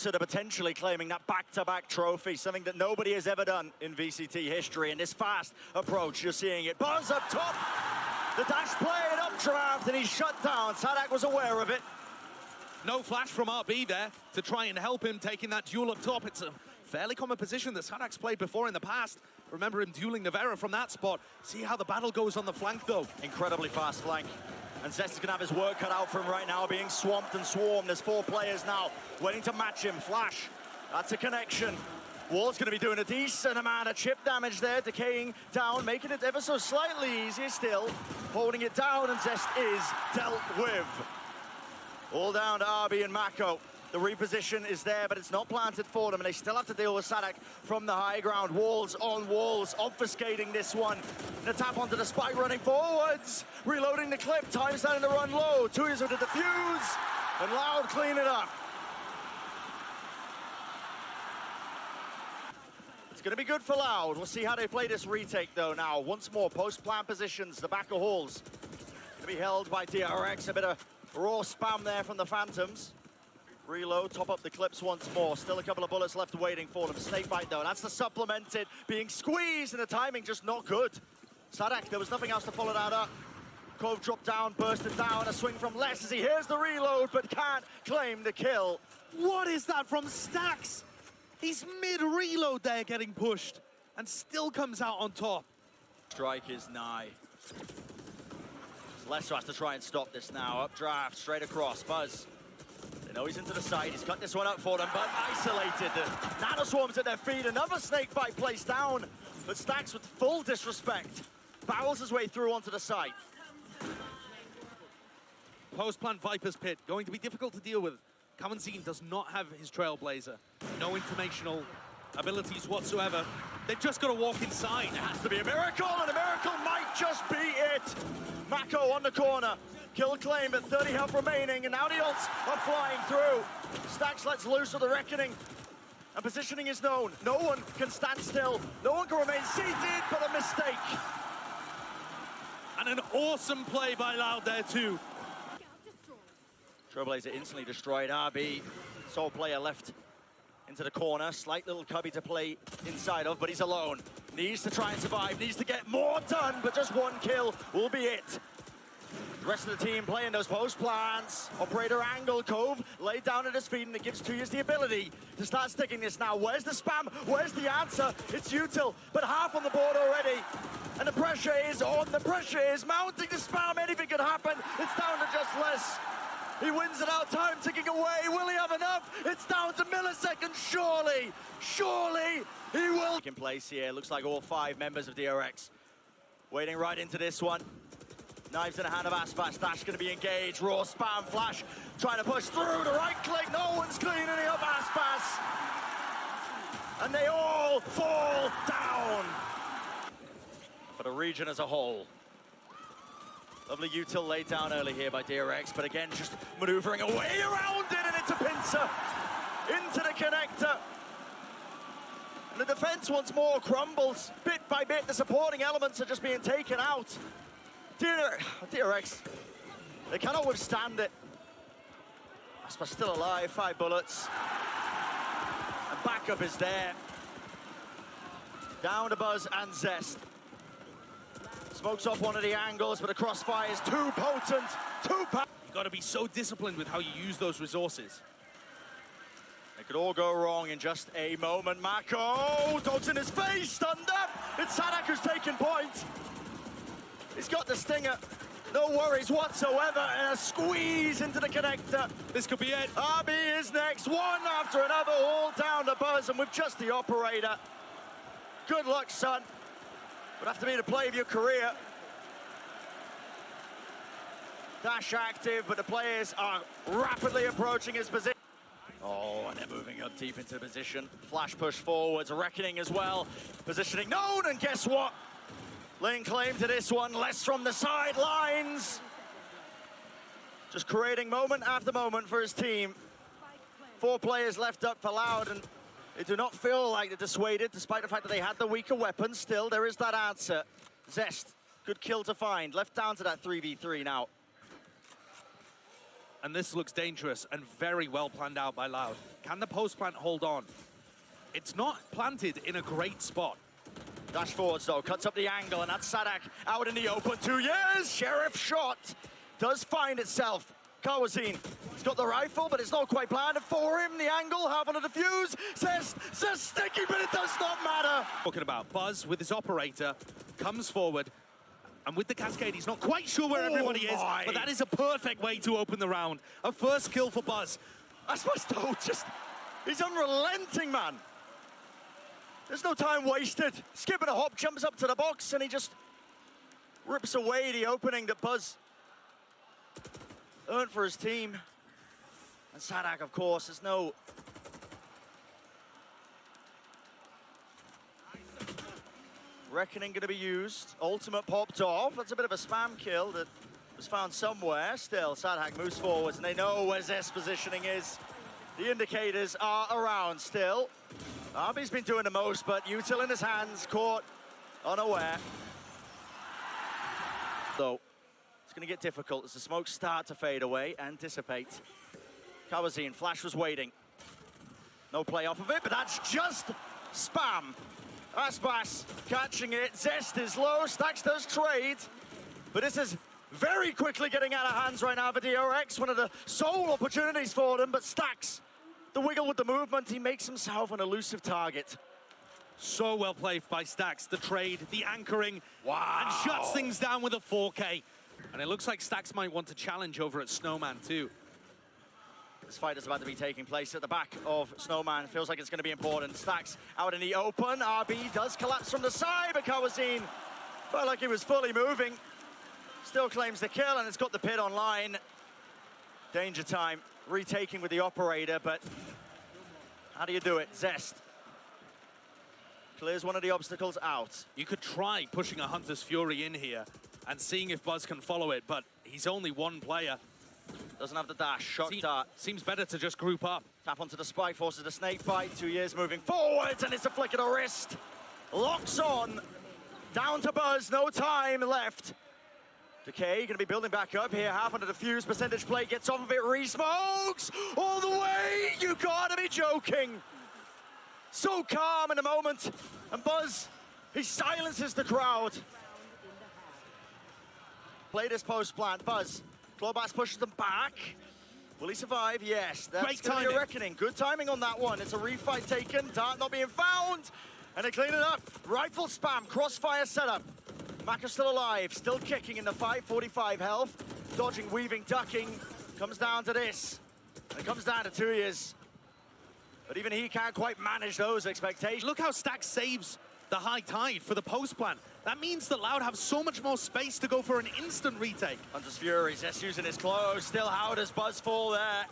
to potentially claiming that back-to-back trophy, something that nobody has ever done in VCT history. In this fast approach, you're seeing it. Buzz up top, the dash play and updraft, and he's shut down. Saadhak was aware of it. No flash from RB there to try and help him taking that duel up top. It's a fairly common position that Saadhak's played before in the past. Remember him dueling Navera from that spot. See how the battle goes on the flank, though. Incredibly fast flank. And Zest is going to have his work cut out for him right now, being swamped and swarmed. There's 4 players now waiting to match him. Flash, that's a connection. Wall's going to be doing a decent amount of chip damage there, decaying down, making it ever so slightly easier still. Holding it down, and Zest is dealt with. All down to RB and MaKo. The reposition is there, but it's not planted for them, and they still have to deal with Saadhak from the high ground. Walls on walls, obfuscating this one. And a tap onto the spike, running forwards. Reloading the clip, time starting to run low. tuyz with the defuse, and Loud clean it up. It's going to be good for Loud. We'll see how they play this retake, though, now. Once more, post-plant positions, the back of halls. Going to be held by DRX. A bit of raw spam there from the Phantoms. Reload, top up the clips once more. Still a couple of bullets left waiting for them. Snakebite, though, that's the supplemented. Being squeezed, and the timing just not good. Saadhak, there was nothing else to follow that up. Cove dropped down, bursted down. A swing from Les as he hears the reload, but can't claim the kill. What is that from stax? He's mid-reload there getting pushed, and still comes out on top. Strike is nigh. Lesser has to try and stop this now. Updraft, straight across. Buzz. They know he's into the side. He's cut this one up for them, but isolated. Nano swarms at their feet. Another snakebite placed down, but stax with full disrespect. Barrels his way through onto the side. Post-plant Viper's Pit, going to be difficult to deal with. cauanzin does not have his Trailblazer. No informational abilities whatsoever. They've just got to walk inside. It has to be a miracle, and a miracle might just be it. MaKo on the corner. Kill claim at 30 health remaining, and now the ults are flying through. stax lets loose with the reckoning, and positioning is known. No one can stand still. No one can remain seated, but a mistake. And an awesome play by Loud there too. Trailblazer instantly destroyed. RB, sole player left into the corner. Slight little cubby to play inside of, but he's alone. Needs to try and survive, needs to get more done, but just one kill will be it. The rest of the team playing those post plants. Operator angle, Cove laid down at his feet, and it gives tuyz the ability to start sticking this now. Where's the spam? Where's the answer? It's util, but half on the board already. And the pressure is on, the pressure is mounting the spam. Anything could happen. It's down to just less. He wins it out, time ticking away. Will he have enough? It's down to milliseconds, surely. Surely he will. In place here, looks like all 5 members of DRX wading right into this one. Knives in the hand of aspas. Dash going to be engaged. Raw spam flash. Trying to push through. The right click. No one's cleaning up aspas. And they all fall down. For the region as a whole. Lovely util laid down early here by DRX, but again, just maneuvering away around it, and it's a pincer into the connector. And the defense once more crumbles. Bit by bit, the supporting elements are just being taken out. DRX, they cannot withstand it. aspas still alive, 5 bullets. And backup is there. Down to Buzz and Zest. Smokes off one of the angles, but the crossfire is too potent, too powerful. You've got to be so disciplined with how you use those resources. It could all go wrong in just a moment. MaKo, dogs in his face, stunned up. It's Saadhak who's taking point. He's got the stinger. No worries whatsoever, and a squeeze into the connector. This could be it. RB is next, one after another, all down to Buzz, and with just the operator. Good luck, son. Would have to be the play of your career. Dash active, but the players are rapidly approaching his position. Oh, and they're moving up deep into position. Flash push forwards, reckoning as well. Positioning known, and guess what? Laying claim to this one, less from the sidelines. Just creating moment after moment for his team. 4 players left up for Loud, and they do not feel like they're dissuaded, despite the fact that they had the weaker weapons. Still, there is that answer. Zest, good kill to find. Left down to that 3v3 now. and this looks dangerous and very well planned out by Loud. Can the post plant hold on? It's not planted in a great spot. Dash forwards though, cuts up the angle, and that's Saadhak out in the open. 2 years, Sheriff shot does find itself. cauanzin, he's got the rifle, but it's not quite planted for him. The angle, half on the defuse. Zest sticky, but it does not matter. Talking about Buzz with his operator, comes forward, and with the cascade, he's not quite sure where everybody is, but that is a perfect way to open the round. A first kill for Buzz. Aspas though, he's unrelenting, man. There's no time wasted. Skipping a hop, jumps up to the box, and he just rips away the opening that Buzz earned for his team. And Saadhak, of course, there's no reckoning going to be used. Ultimate popped off. That's a bit of a spam kill that was found somewhere. Still, Saadhak moves forwards, and they know where Zest's positioning is. The indicators are around still. RB's been doing the most, but util in his hands, caught unaware. Though, it's going to get difficult as the smokes start to fade away and dissipate. cauanzin, Flash was waiting. No play off of it, but that's just spam. Aspas catching it. Zest is low. stax does trade, but this is very quickly getting out of hands right now for DRX. One of the sole opportunities for them, but stax the wiggle with the movement. He makes himself an elusive target. So well played by stax. The trade, the anchoring, wow, and shuts things down with a 4K. And it looks like stax might want to challenge over at Snowman too. This fight is about to be taking place at the back of Snowman. Feels like it's going to be important. stax out in the open. RB does collapse from the side, but cauanzin felt like he was fully moving. Still claims the kill, and it's got the pit online. Danger time. Retaking with the operator, but how do you do it? Zest clears one of the obstacles out. You could try pushing a Hunter's Fury in here and seeing if Buzz can follow it, but he's only one player. Doesn't have the dash. Shock dart. Seems better to just group up. Tap onto the spike, forces the snake bite. 2 years moving forwards, and it's a flick of the wrist. Locks on. Down to Buzz, no time left. Decay going to be building back up here. Half under the fuse, percentage play gets off of it. Re-smokes all the way. You gotta be joking. So calm in the moment. And Buzz, he silences the crowd. Play this post plant. Buzz, Clawbass pushes them back. Will he survive? Yes. That's going to be a reckoning. Good timing on that one. It's a refight taken. Dart not being found. And they clean it up. Rifle spam. Crossfire setup. MaKo still alive, still kicking in the fight, 45 health. Dodging, weaving, ducking. Comes down to this. And it comes down to 2 years. But even he can't quite manage those expectations. Look how stax saves the high tide for the post plant. That means that Loud have so much more space to go for an instant retake. Hunter's Fury, Zest using his clothes. Still, how does Buzz fall there?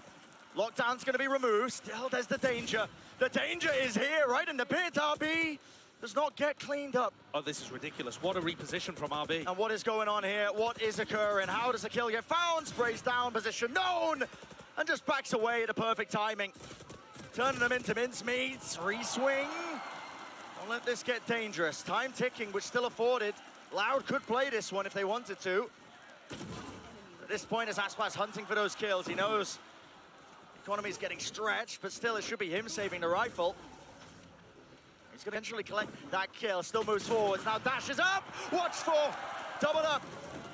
Lockdown's going to be removed. Still, there's the danger. The danger is here, right in the pit. RB does not get cleaned up. Oh, this is ridiculous. What a reposition from RB. And what is going on here? What is occurring? How does the kill get found? Sprays down, position known, and just backs away at the perfect timing. Turning them into mincemeats. Re-swing. Don't let this get dangerous. Time ticking, which still afforded. Loud could play this one if they wanted to. At this point, as Aspas hunting for those kills, he knows the economy's getting stretched, but still it should be him saving the rifle. He's going to eventually collect that kill. Still moves forwards. Now dashes up. Watch for. Double up.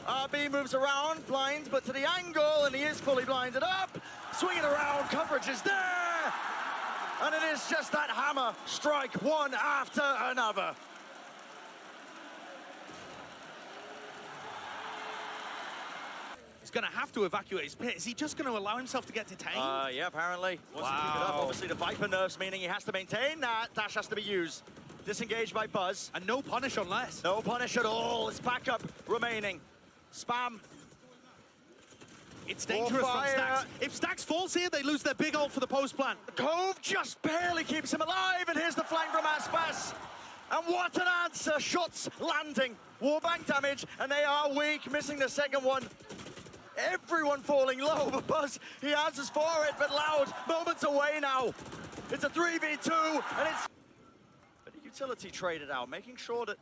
RB moves around. Blind, but to the angle. And he is fully blinded up. Swinging around. Coverage is there. And it is just that hammer strike, one after another. He's going to have to evacuate his pit. Is he just going to allow himself to get detained? Yeah, apparently. Wants to keep it up. Obviously, the Viper nerfs, meaning he has to maintain that. Dash has to be used. Disengaged by Buzz. And no punish on less. No punish at all. It's backup remaining. Spam. It's dangerous from stax. If stax falls here, they lose their big ult for the post plant. Cove just barely keeps him alive, and here's the flank from Aspas. And what an answer. Shots landing. Warbank damage, and they are weak, missing the second one. Everyone falling low, but Buzz, he answers for it, but Loud, moments away now. It's a 3v2, and it's... But the utility traded out, making sure that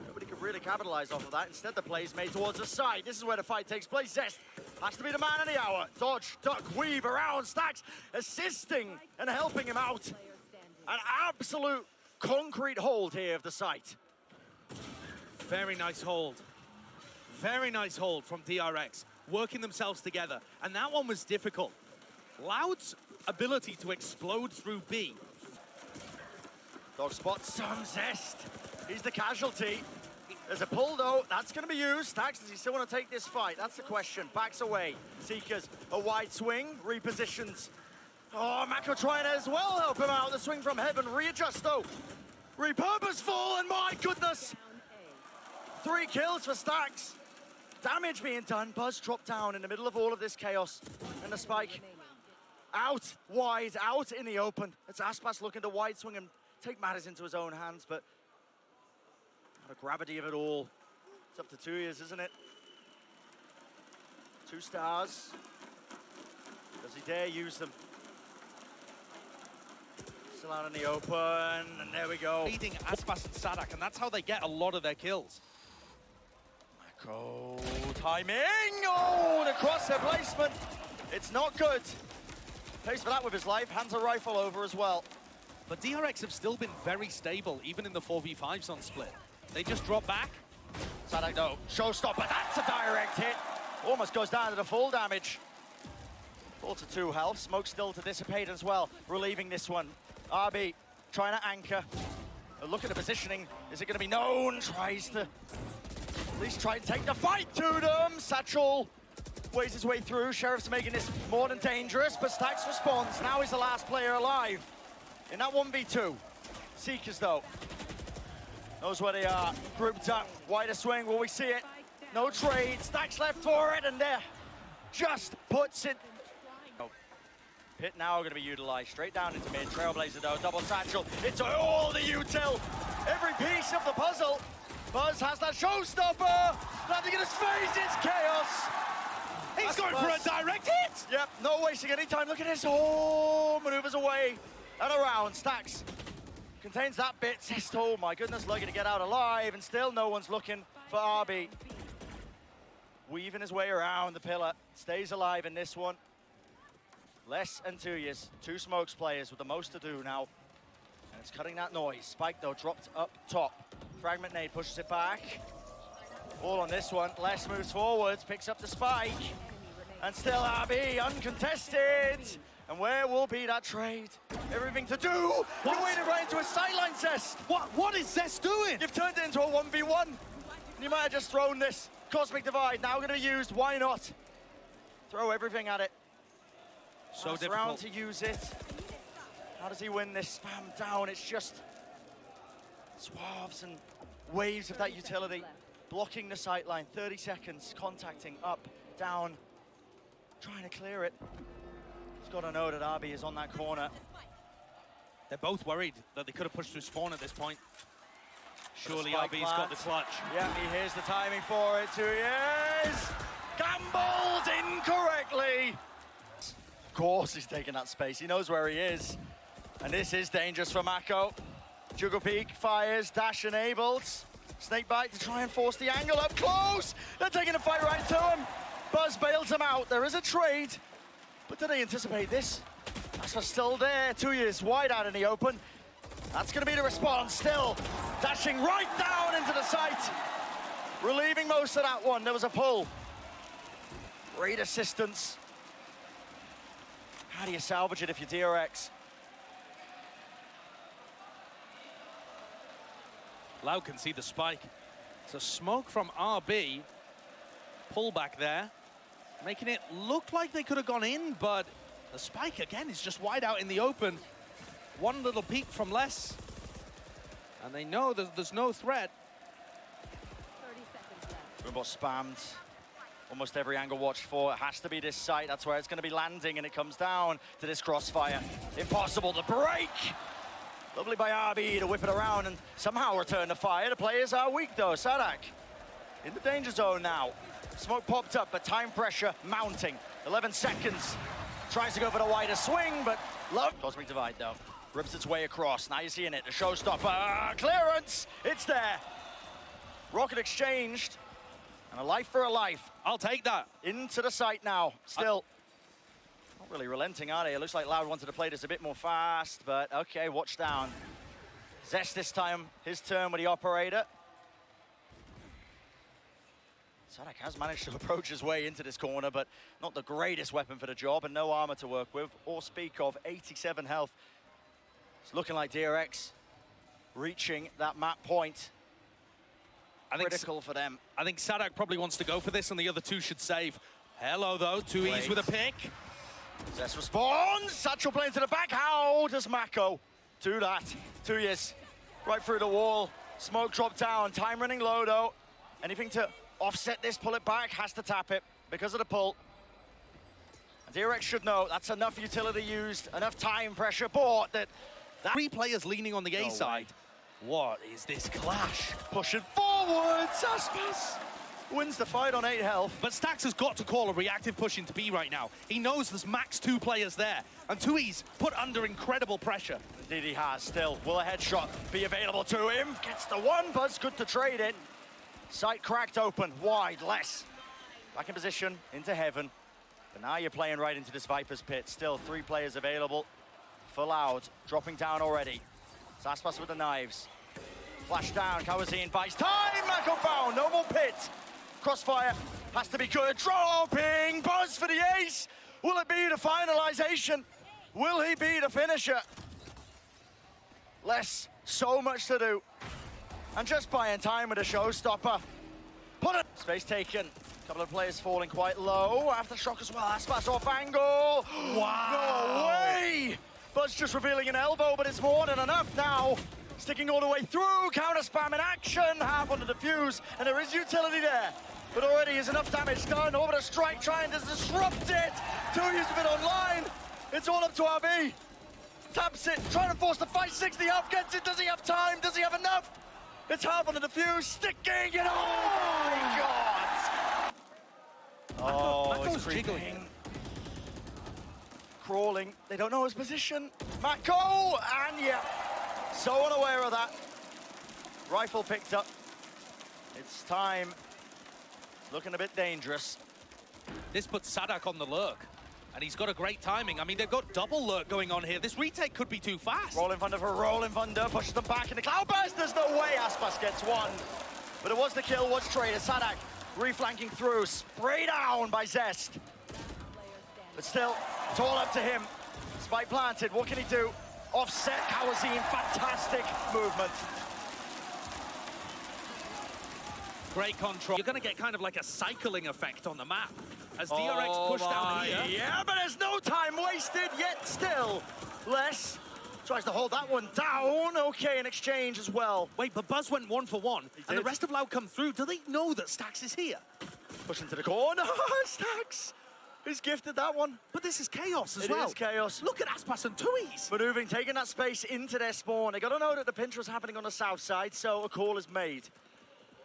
nobody could really capitalize off of that. Instead, the play is made towards the side. This is where the fight takes place. Zest Has to be the man of the hour. Dodge, duck, weave around, stax, assisting and helping him out. An absolute concrete hold here of the site. Very nice hold. Very nice hold from DRX, working themselves together. And that one was difficult. Loud's ability to explode through B. Dog spots some Zest. He's the casualty. There's a pull though, that's gonna be used. Stax, does he still want to take this fight? That's the question. Backs away. Seekers, a wide swing, repositions. Oh, MaKo trying to as well help him out. The swing from heaven, readjust though. Repurposeful, and my goodness. 3 kills for Stax. Damage being done. Buzz dropped down in the middle of all of this chaos. And the spike out wide, out in the open. It's aspas looking to wide swing and take matters into his own hands, but the gravity of it all. It's up to tuyz, isn't it? 2 stars. Does he dare use them? Still out in the open, and there we go. Leading aspas and Saadhak, and that's how they get a lot of their kills. MaKo, timing! Oh, the crosshair placement. It's not good. Pays for that with his life, hands a rifle over as well. But DRX have still been very stable, even in the 4v5s on split. They just drop back. Saadhak, no, showstopper, that's a direct hit. Almost goes down to the full damage. 4 to 2 health, smoke still to dissipate as well. Relieving this one. RB trying to anchor. A look at the positioning. Is it going to be known? Tries to at least try and take the fight to them. Satchel weighs his way through. Sheriff's making this more than dangerous, but Stax responds. Now he's the last player alive in that 1v2. Seekers though, knows where they are. Grouped up, wider swing, will we see it? No trade, Stax left for it, and there just puts it. Pit now going to be utilized straight down into mid. Trailblazer though, double satchel. It's all the util. Every piece of the puzzle. Buzz has that showstopper. Landing in his face, it's chaos. He's going for a direct hit! Yep, no wasting any time. Look at this. Oh, maneuvers away and around. Stax contains that bit. Zest, oh my goodness, lucky to get out alive, and still no one's looking for RB. Weaving his way around the pillar. Stays alive in this one. Less and tuyz, 2 smokes players with the most to do now. And it's cutting that noise. Spike though, dropped up top. Fragment nade pushes it back. All on this one. Les moves forwards, picks up the spike. And still RB uncontested. And where will be that trade? Everything to do. What? You waded right into a sideline, Zest. What is Zest doing? You've turned it into a 1v1. You might have just thrown this. Cosmic Divide now going to be used. Why not? Throw everything at it. So difficult. Around to use it. How does he win this spam down? It's just swabs and waves of that utility. Blocking the sightline, 30 seconds, contacting, up, down, trying to clear it. He's got to know that RB is on that corner. They're both worried that they could have pushed through spawn at this point. Surely Spike RB's got the clutch. Yeah, he hears the timing for it, tuyz. Gambled incorrectly. Of course he's taking that space, he knows where he is. And this is dangerous for MaKo. Juggle peek, fires, dash enabled. Snakebite to try and force the angle up close. They're taking the fight right to him. Buzz bails him out. There is a trade. But did they anticipate this? That's still there. tuyz wide out in the open. That's going to be the response still. Dashing right down into the site. Relieving most of that one. There was a pull. Great assistance. How do you salvage it if you're DRX? Loud can see the spike. It's a smoke from RB. Pull back there. Making it look like they could have gone in, but the spike again is just wide out in the open. One little peek from Les. And they know that there's no threat. 30 seconds left. Rumble spammed. Almost every angle watched for. It has to be this site. That's where it's going to be landing, and it comes down to this crossfire. Impossible to break. Lovely by RB to whip it around and somehow return the fire. The players are weak though. Saadhak in the danger zone now. Smoke popped up, but time pressure mounting. 11 seconds. Tries to go for the wider swing, but love. Cosmic Divide though. Rips its way across. Now you're seeing it. The showstopper. Clearance. It's there. Rocket exchanged. And a life for a life. I'll take that. Into the site now. Still, not really relenting, are they? It looks like Loud wanted to play this a bit more fast, but okay, watch down. Zest this time, his turn with the operator. Saadhak has managed to approach his way into this corner, but not the greatest weapon for the job, and no armor to work with, or speak of. 87 health. It's looking like DRX reaching that map point. Critical for them. I think Saadhak probably wants to go for this, and the other two should save. Hello, though. tuyz with a pick. Zest responds. Satchel playing to the back. How does MaKo do that? tuyz right through the wall. Smoke drop down. Time running low, though. Anything to offset this, pull it back, has to tap it because of the pull. And DRX should know that's enough utility used, enough time pressure bought that... Three players leaning on the A side. What is this clash? Pushing forwards, aspas wins the fight on 8 health. But stax has got to call a reactive push into B right now. He knows there's max 2 players there, and tuyz put under incredible pressure. Indeed he has still. Will a headshot be available to him? Gets the one, Buzz good to trade it. Sight cracked open, wide, less. Back in position, into heaven. But now you're playing right into this Viper's pit. Still 3 players available. For Loud, dropping down already. aspas with the knives. Flash down, cauanzin buys time, MaKo found, no more pit. Crossfire has to be good, dropping, Buzz for the ace. Will it be the finalization? Will he be the finisher? Less, so much to do. And just buying time with a showstopper. Put it! Space taken. A couple of players falling quite low. Aftershock as well. aspas off angle. Wow! No way! Buzz just revealing an elbow, but it's more than enough now. Sticking all the way through. Counter spam in action. Half on the defuse. And there is utility there. But already is enough damage done. Over the strike, trying to disrupt it. tuyz a bit online. It's all up to RB. Taps it. Trying to force the fight. 60 up. Gets it. Does he have time? Does he have enough? It's half on the defuse, sticking it. Oh my God! Oh, MaKo's it's jiggling. Crawling. They don't know his position. MaKo, and yeah, so unaware of that. Rifle picked up. It's time. It's looking a bit dangerous. This puts Saadhak on the lurk, and he's got a great timing. I mean, they've got double lurk going on here. This retake could be too fast. Rolling Thunder for Rolling Thunder, pushes them back in the cloud burst. There's no way aspas gets one. But it was the kill, was traded. Saadhak reflanking through, spray down by Zest. But still, it's all up to him. Spike planted, what can he do? Offset cauanzin, fantastic movement. Great control. You're going to get kind of like a cycling effect on the map as DRX push down here. Yeah, but there's no time wasted, yet still. Less tries to hold that one down. Okay, in exchange as well. Wait, but Buzz went 1 for 1, and the rest of Loud come through. Do they know that stax is here? Pushing to the corner, stax. He's gifted that one. But this is chaos as well. It is chaos. Look at aspas and tuyz. Maneuvering, taking that space into their spawn. They got to know that the pinch was happening on the south side, so a call is made.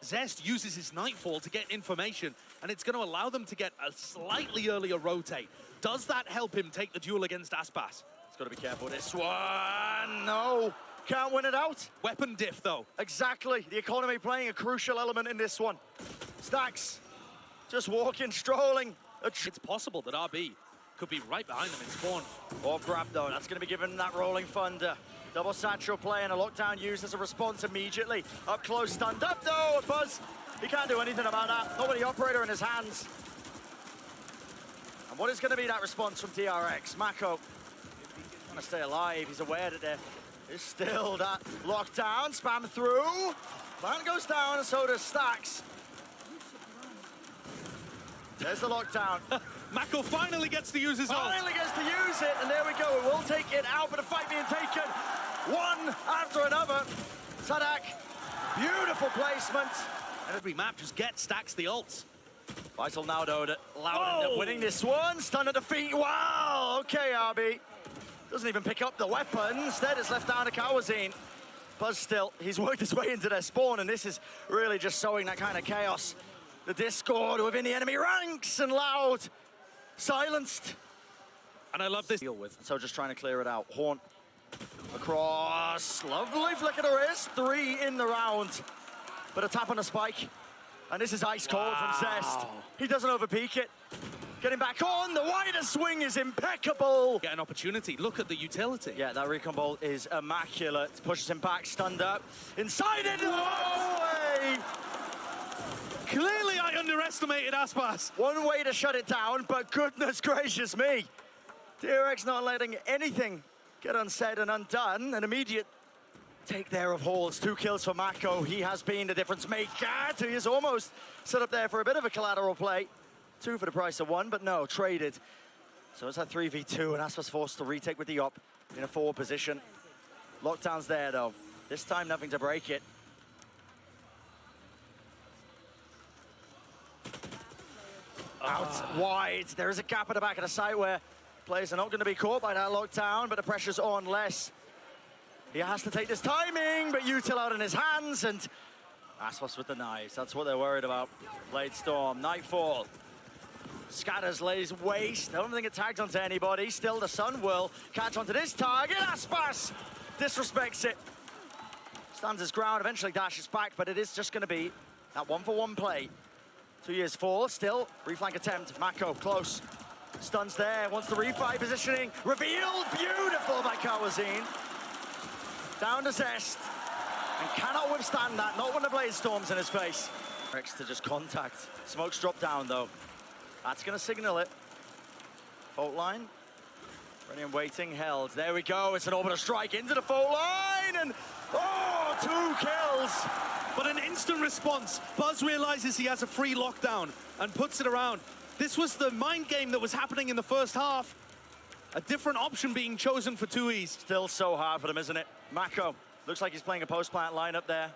Zest uses his Nightfall to get information, and it's going to allow them to get a slightly earlier rotate. Does that help him take the duel against aspas? He's got to be careful this one. No, can't win it out. Weapon diff, though. Exactly. The economy playing a crucial element in this one. stax just walking, strolling. It's possible that RB could be right behind them in spawn. Off grab, though. That's going to be given that Rolling Thunder. Double satchel play and a lockdown used as a response immediately. Up close, stunned up, though. Buzz, he can't do anything about that. Not with the operator in his hands. And what is going to be that response from DRX? MaKo trying to stay alive. He's aware that there is still that lockdown. Spam through. Plan goes down, and so does stax. There's the lockdown. MaKo finally gets to use his ult. Finally gets to use it, and there we go. We'll take it out, but a fight being taken one after another. Saadhak, beautiful placement. And every map just gets stax the ults. Vital now, though, that Loud end up winning this one. Stun at the feet. Wow, okay, RB. Doesn't even pick up the weapon. Instead, it's left down to cauanzin. Buzz still, he's worked his way into their spawn, and this is really just sowing that kind of chaos. The discord within the enemy ranks, and Loud silenced. And I love this deal with. So just trying to clear it out. Horn across. Lovely flick of the wrist. 3 in the round. But a tap on the spike. And this is ice cold from Zest. He doesn't overpeak it. Getting back on, the wider swing is impeccable. Get an opportunity, look at the utility. Yeah, that recon bolt is immaculate. Pushes him back, stunned up. Inside it, no way! Clearly I underestimated aspas. One way to shut it down, but goodness gracious me. DRX not letting anything get unsaid and undone. An immediate take there of Halls. 2 kills for MaKo. He has been the difference maker. He is almost set up there for a bit of a collateral play. 2 for the price of 1, but no, traded. So it's a 3v2, and aspas forced to retake with the op in a forward position. Lockdown's there, though. This time, nothing to break it. Out wide. There is a gap at the back of the site where players are not going to be caught by that lockdown, but the pressure's on less. He has to take this timing, but util out in his hands, and aspas with the knives. That's what they're worried about. Blade Storm, Nightfall. Scatters, lays waste. I don't think it tags onto anybody. Still, the sun will catch onto this target. aspas disrespects it. Stands his ground, eventually dashes back, but it is just going to be that 1-for-1 play. 2 years fall, still, reflank attempt. MaKo, close. Stuns there, wants the refi positioning. Revealed, beautiful by cauanzin. Down to Zest. And cannot withstand that, not when the blade storms in his face. DRX to just contact. Smoke's dropped down, though. That's going to signal it. Fault line. Ready and waiting, held. There we go. It's an orbital strike into the fault line, and oh, 2 kills. But an instant response. Buzz realizes he has a free lockdown and puts it around. This was the mind game that was happening in the first half. A different option being chosen for tuyz. Still so hard for them, isn't it? MaKo looks like he's playing a post-plant lineup there.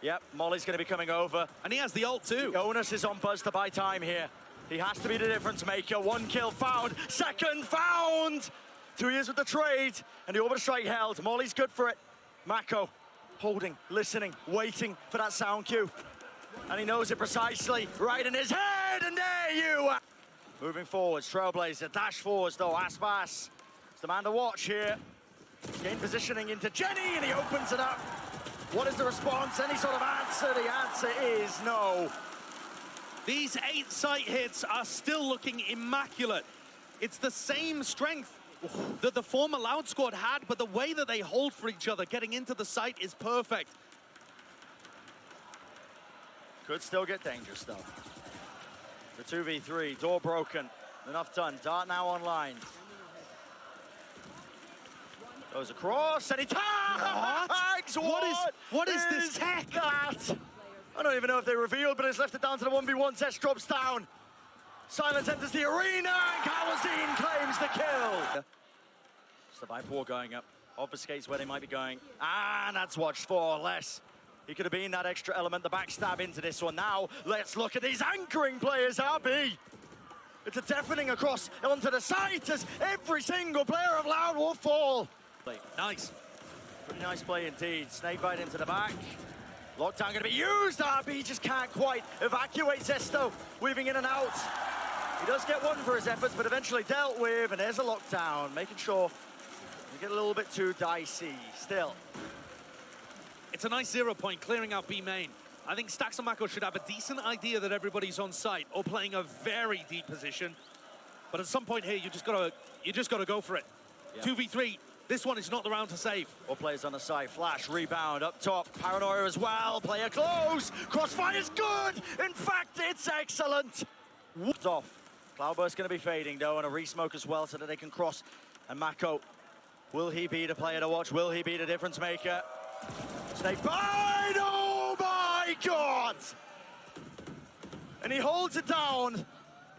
Yep, Molly's going to be coming over. And he has the ult too. The onus is on Buzz to buy time here. He has to be the difference maker. 1 kill found, 2nd found. tuyz with the trade, and the orbital strike held. Molly's good for it. MaKo holding, listening, waiting for that sound cue. And he knows it precisely, right in his head, and there you are. Moving forwards, Trailblazer, dash forwards though, aspas. It's the man to watch here. Gain positioning into Jenny, and he opens it up. What is the response? Any sort of answer? The answer is no. These 8 site hits are still looking immaculate. It's the same strength that the former Loud squad had, but the way that they hold for each other getting into the site is perfect. Could still get dangerous though. The 2v3, door broken. Enough done. Dart now online. Goes across, and he tags! What is this tech? That? I don't even know if they revealed, but it's left it down to the 1v1. Zest drops down. Silence enters the arena, and cauanzin claims the kill. It's the Viper going up. Obfuscates where they might be going. And that's watched for less. He could have been that extra element, the backstab into this one. Now, let's look at these anchoring players, RB. It's a deafening across onto the site as every single player of Loud will fall. Nice. Pretty nice play indeed. Snakebite into the back. Lockdown going to be used. RB just can't quite evacuate Zesto, weaving in and out. He does get 1 for his efforts, but eventually dealt with, and there's a lockdown, making sure you get a little bit too dicey still. It's a nice 0 point, clearing out B main. I think stax and MaKo should have a decent idea that everybody's on site or playing a very deep position. But at some point here, you just gotta go for it. Yeah. 2v3. This one is not the round to save. All players on the side. Flash, rebound, up top. Paranoia as well. Player close. Crossfire's good. In fact, it's excellent. Whooped off. Cloudburst going to be fading, though, and a re-smoke as well so that they can cross. And MaKo, will he be the player to watch? Will he be the difference maker? Snake bite. Oh, my God. And he holds it down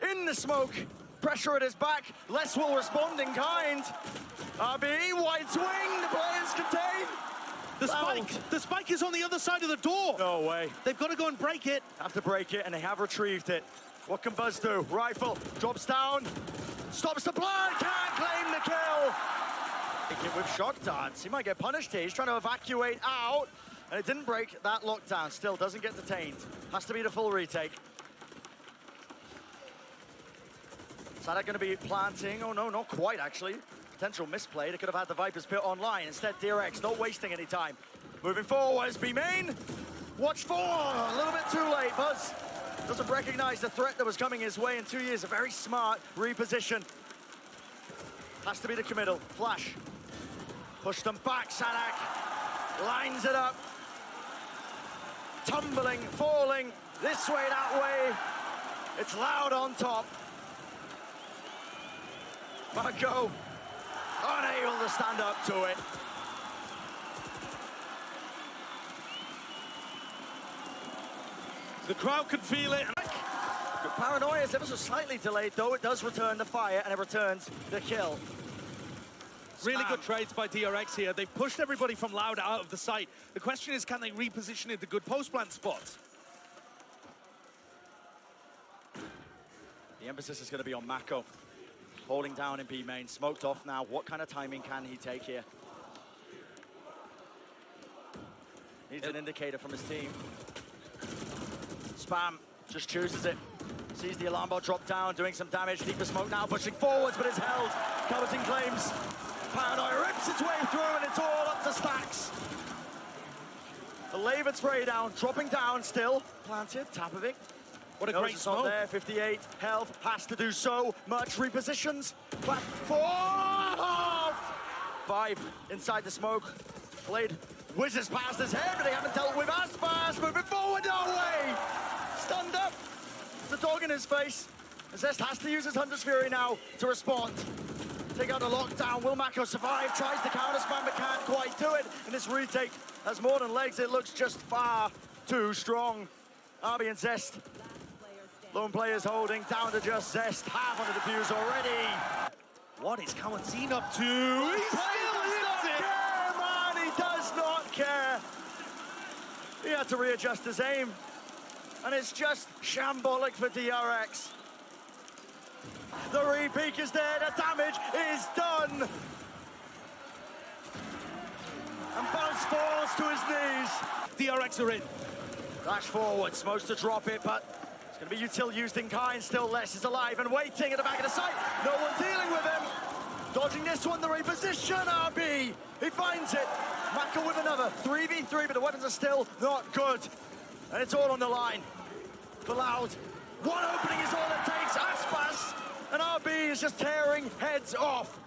in the smoke. Pressure at his back. Less will respond in kind. RB, wide swing, the players contain. The spike is on the other side of the door. No way. They've got to go and break it. Have to break it, and they have retrieved it. What can Buzz do? Rifle, drops down, stops the blood, can't claim the kill. Take it with shock darts. He might get punished here. He's trying to evacuate out, and it didn't break that lockdown. Still doesn't get detained. Has to be the full retake. Saadhak going to be planting. Oh no, not quite actually. Potential misplay. They could have had the Viper's pit online. Instead, DRX not wasting any time. Moving forwards, B main. Watch for, a little bit too late. Buzz doesn't recognize the threat that was coming his way in 2 years. A very smart reposition. Has to be the committal. Flash. Push them back, Saadhak. Lines it up. Tumbling, falling, this way, that way. It's loud on top. MaKo unable to stand up to it. The crowd can feel it. The paranoia is ever so slightly delayed, though it does return the fire and it returns the kill. Really good trades by DRX here. They've pushed everybody from Loud out of the site. The question is, can they reposition into good post-plant spots? The emphasis is going to be on MaKo. Holding down in B main, smoked off now. What kind of timing can he take here? Needs an indicator from his team. Spam just chooses it. Sees the alarm bot drop down, doing some damage. Deeper smoke now, pushing forwards, but is held. cauanzin claims. Paranoia rips its way through, and it's all up to stax. The Laven spray down, dropping down still. Planted, Tapovic. What a great smoke. There, 58 health, has to do so much. Repositions, back 4! 5 inside the smoke. Blade whizzes past his head, but they haven't dealt with aspas. Moving forward, no way! Stunned up. The dog in his face. Zest has to use his Hunter's Fury now to respond. Take out the lockdown. Will MaKo survive? Tries to counter spam, but can't quite do it. And this retake has more than legs. It looks just far too strong. Arby and Zest. Lone players holding down to just Zest. Half on the defuse already. What is cauanzin up to? He does not care, man. He does not care. He had to readjust his aim. And it's just shambolic for DRX. The re-peek is there, the damage is done. And Buzz falls to his knees. DRX are in. Flash forward, supposed to drop it, but it's going to be util used in kind. Still less is alive and waiting at the back of the site. No one dealing with him. Dodging this one, the reposition, RB. He finds it. MaKo with another 3v3, but the weapons are still not good. And it's all on the line. For Loud. One opening is all it takes. Aspas. And RB is just tearing heads off.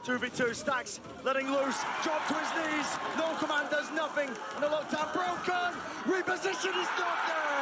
2v2, stax letting loose, drop to his knees. No command does nothing. And the lockdown broken. Reposition is not there.